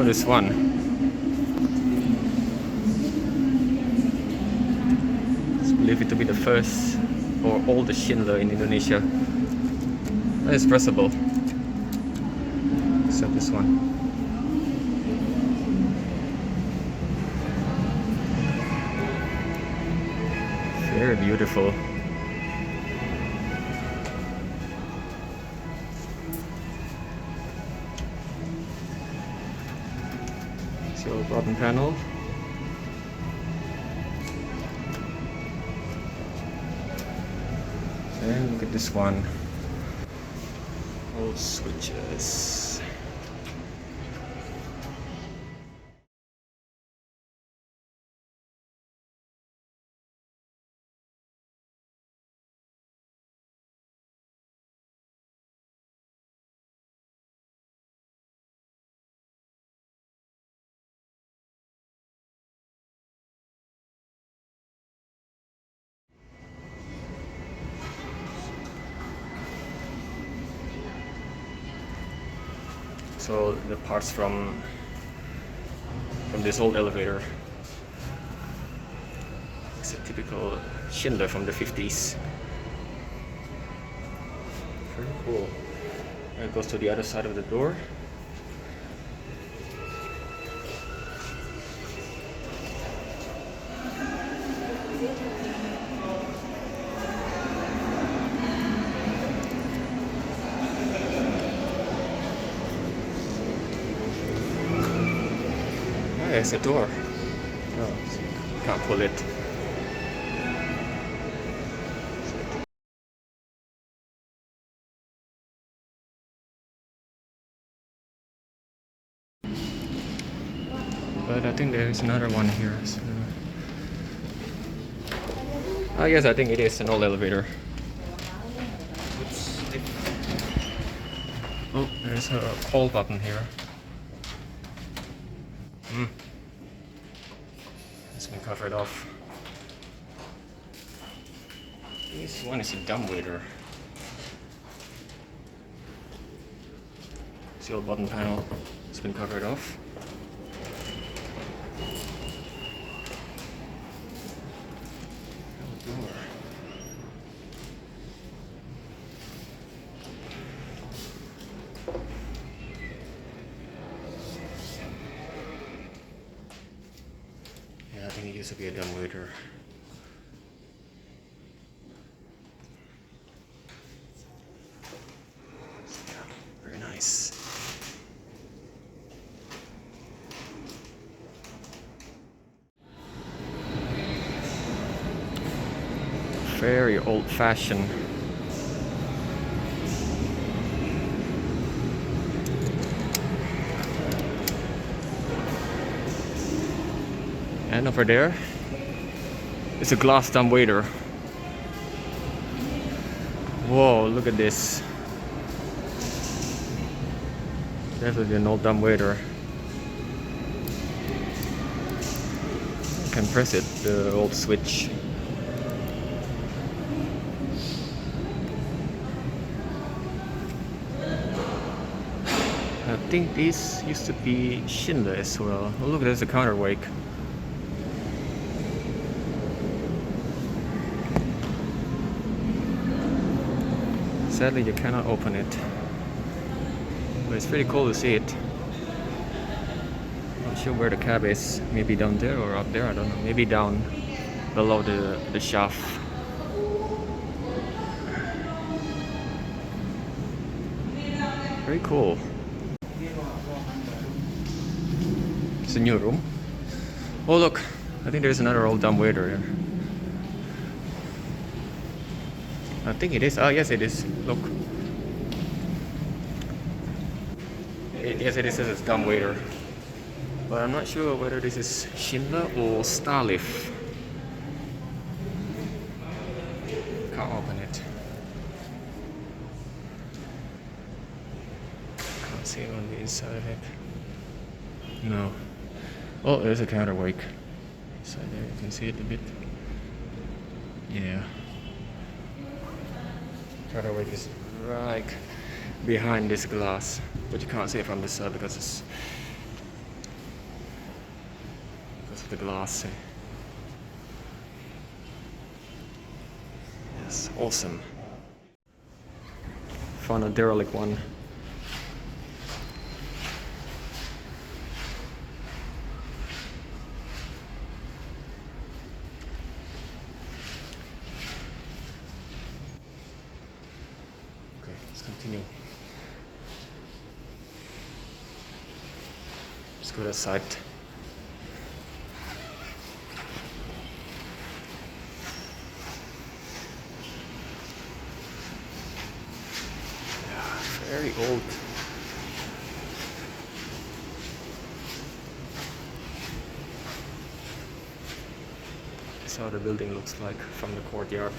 this one. I believe it to be the first or oldest Schindler in Indonesia. It's pressable, except this one. Very beautiful. So bottom panel. And look at this one. Old switches. So the parts from this old elevator. It's a typical Schindler from the 50s. Very cool. And it goes to the other side of the door. There's a door. Oh, can't pull it. But I think there is another one here. So. Yes, I think it is an old elevator. Oops. Oh, there's a call button here. It's been covered off. This one is a dumbwaiter. See the old button panel. It's been covered off. Door. Yeah, I think it used to be a dumbwaiter. Yeah, very nice. Very old-fashioned. And over there, it's a glass dumbwaiter. Whoa, look at this. Definitely an old dumbwaiter. You can press it, the old switch. I think this used to be Schindler as well. Oh, look, there's a counterweight. Sadly, you cannot open it, but it's pretty cool to see it. Not sure where the cab is. Maybe down there or up there. I don't know. Maybe down below the shaft. Very cool. It's a new room. Oh look, I think there's another old dumbwaiter here. I think it is. Oh yes, it is. Look. Yes, it is a dumbwaiter. But I'm not sure whether this is Schindler or Starlift. Can't open it. Can't see it on the inside of it. No. Oh, there's a counterweight. So there you can see it a bit. Yeah. Counterweight is right behind this glass, but you can't see it from this side because of the glass. Yes, awesome. Found a Derelict one. Okay, let's continue. Let's go to the side. Very old. This is how the building looks like from the courtyard.